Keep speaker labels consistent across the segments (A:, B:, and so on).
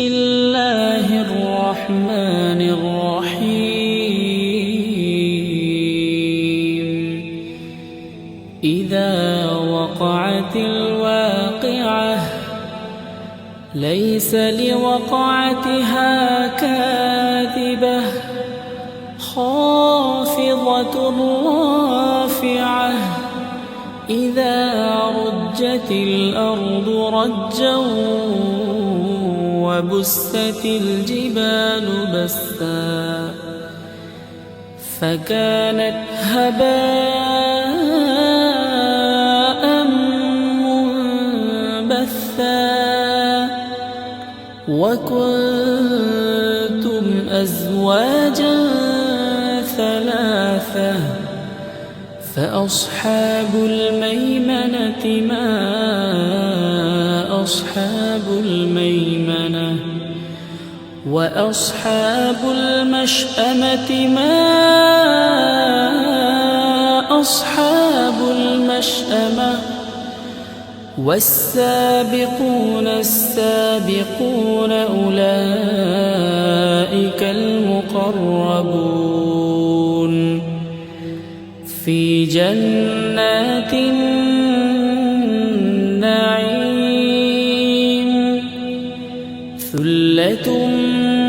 A: الله الرحمن الرحيم إذا وقعت الواقعة ليس لوقعتها كاذبة خافضة رافعة إذا رجت الأرض رجا وبست الجبال بسا فكانت هباء منبثا وكنتم أزواجا ثلاثة فأصحاب الميمنة ما أصحاب الميمنة وأصحاب المشأمة ما أصحاب المشأمة والسابقون السابقون أولئك المقربون في جنات النعيم ثلة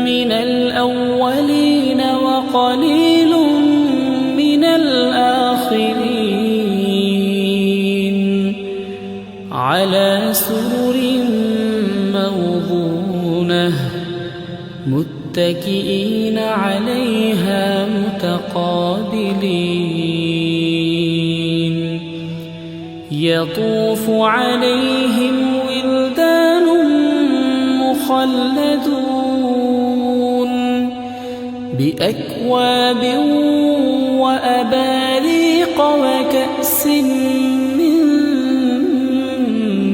A: من الأولين وقليل من الآخرين على سرر موضونة متكئين عليها متقابلين يطوف عليهم ولدان مخلدون بأكواب وأباريق وكأس من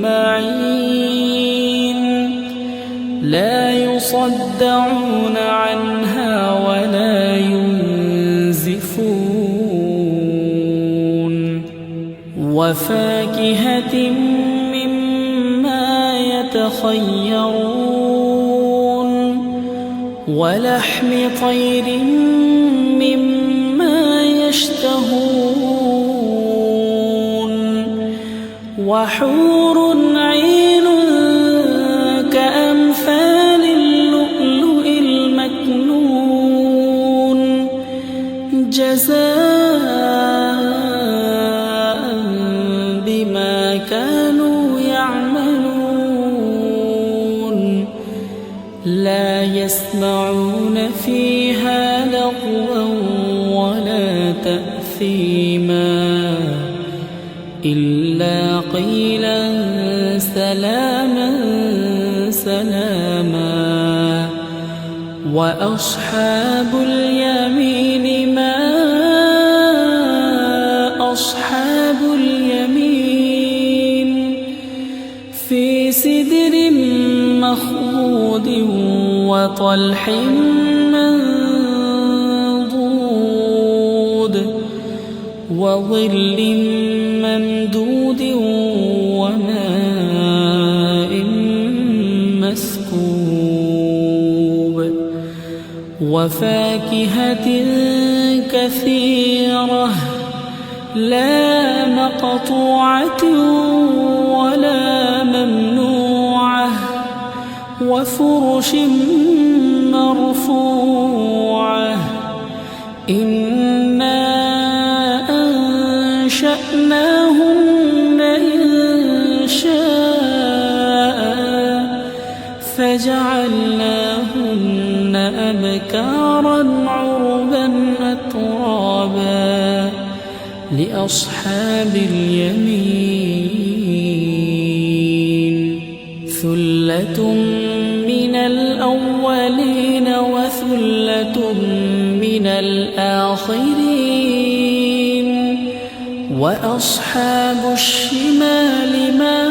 A: معين لا يصدعون عنها ولا ينزفون وفاكهة مما يتخيرون ولحم طير مما يشتهون وحور عين كأمثال اللؤلؤ المكنون جزاء بما كانوا يعملون لا يسمعون فيها لغوا ولا تأثيما إلا قيلا سلاما سلاما وأصحاب اليمين ما أصحاب اليمين في سدر مخضود وطلح منضود وظل ممدود وماء مسكوب وفاكهة كثيرة لا مقطوعة ولا ممنوعة وفرش مرفوعة إنا أنشأناهن إنشاء فجعلناهن أبكارا عربا أترابا لأصحاب اليمين ثلة من الأولين وثلة من الآخرين وأصحاب الشمال ما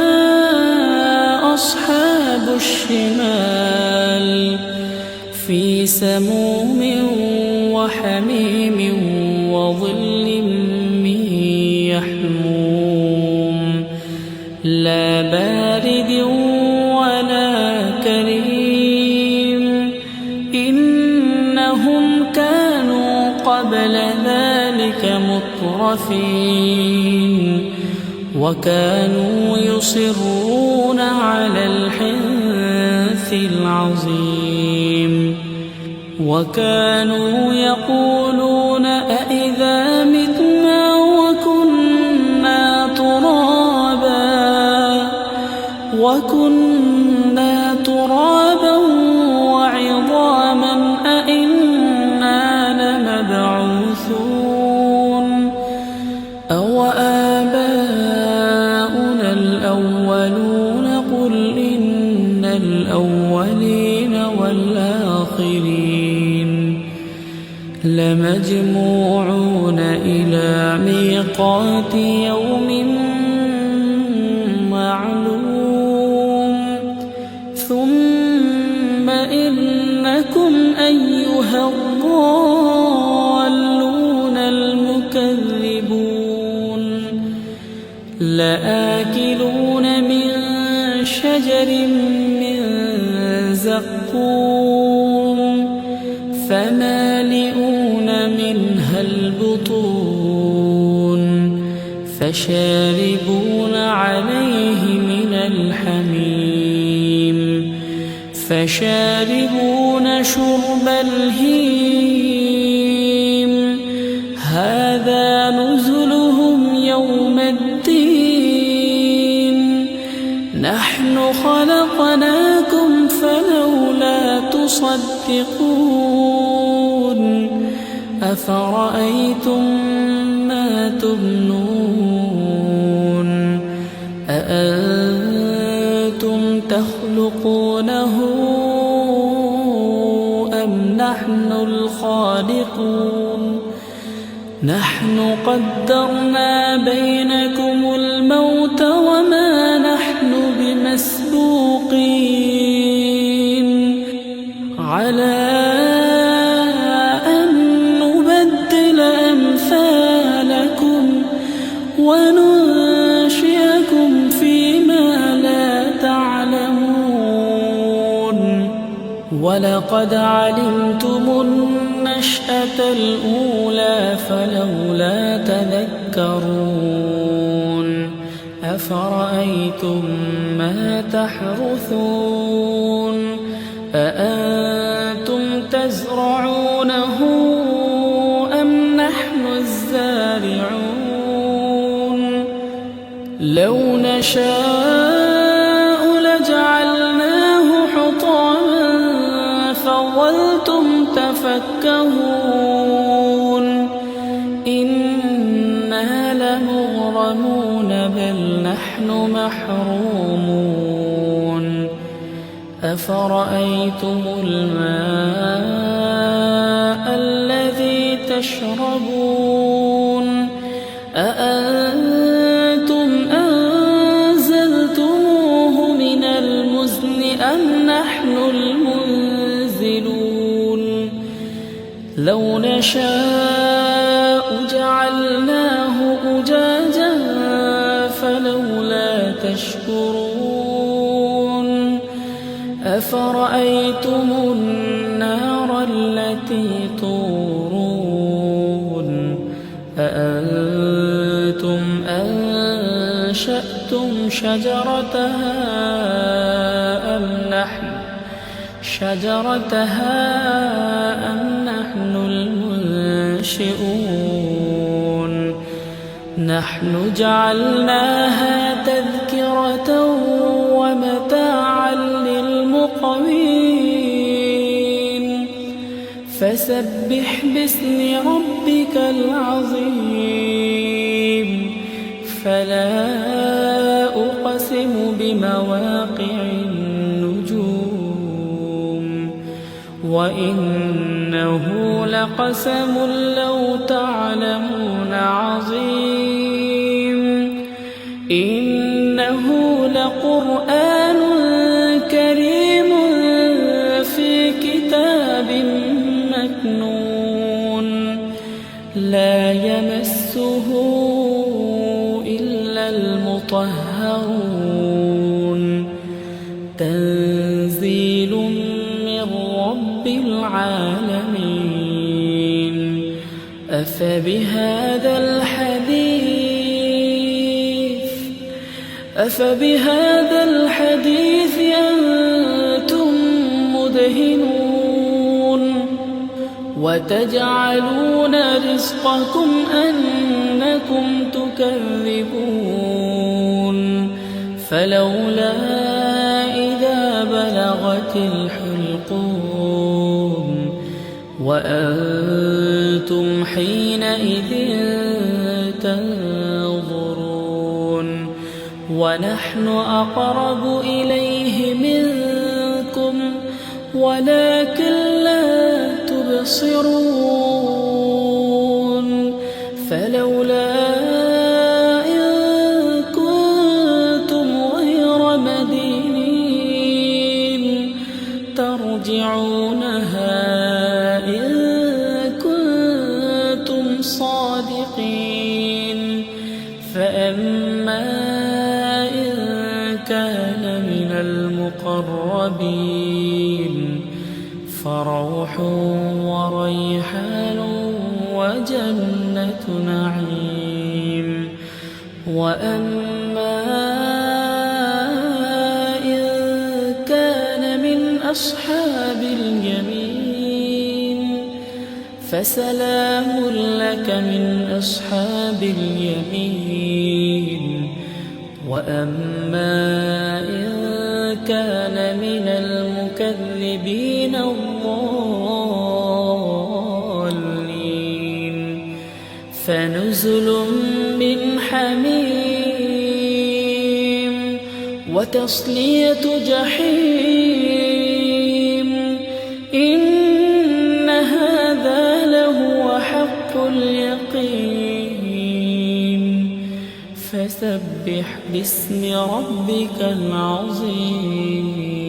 A: أصحاب الشمال في سموم وحميم وظل من يحموم لا بارد ولا كريم قبل ذلك مترفين وكانوا يصرون على الحنث العظيم وكانوا يقولون أإذا متنا وكنا ترابا وعظاما أإنا لمبعوثون أو آباؤنا الأولون قل إن الأولين والآخرين لمجموعون إلى ميقات يوم معلوم ثم إنكم أيها الضالون المكذبون لآكلون من شجر من زقوم فمالئون منها البطون فشاربون عليه من الحميم فشاربون شرب الهيم هذا نزلهم يوم الدين نحن خلقناكم فلولا تصدقون أفرأيتم ما تمنون أأنتم تخلقونه أم نحن الخالقون نحن قدرنا بينكم الموت وما نحن بمسبوقين على أن نبدل أمثالكم وننشئكم فيما لا تعلمون ولقد علمتم النشأة الأولى فلولا تذكرون أفرأيتم ما تحرثون أأنتم تزرعونه أم نحن الزارعون لو نشاء لجعلناه حطاما فظلتم تفكهون إنا لمغرمون بل نحن محرومون أفرأيتم الماء الذي تشربون أأنتم أنزلتموه من المزن أم نحن المنزلون لو نشاء جعلناه أجاجا فلولا تشكرون أفرأيتم النار التي تورون أأنتم أنشأتم شجرتها أم نحن المنشئون نحن جعلناها تذكرة ومتاعا للمقوين فسبح باسم ربك العظيم فلا أقسم بمواقع النجوم وإنه لقسم لو تعلمون عظيم إنه لقرآن كريم في كتاب مكنون لا يمسه إلا المطهرون تنزيل من رب العالمين أفبهذا الحديث أنتم مدهنون وتجعلون رزقكم أنكم تكذبون فلولا إذا بلغت الحلقوم وأنتم حينئذ تنظرون ونحن أقرب إليه منكم ولكن لا تبصرون فلولا إن كنتم غير مدينين ترجعونها إن كنتم صادقين فأما إن كان من المقربين فروح وريحان وجنة نعيم وأما إن كان من أصحاب اليمين فسلام لك من أصحاب اليمين وأما إن كان من المكذبين الضالين فنزل من حميم وتصلية جحيم إن هذا لهو حق اليقين فسبح باسم ربك العظيم.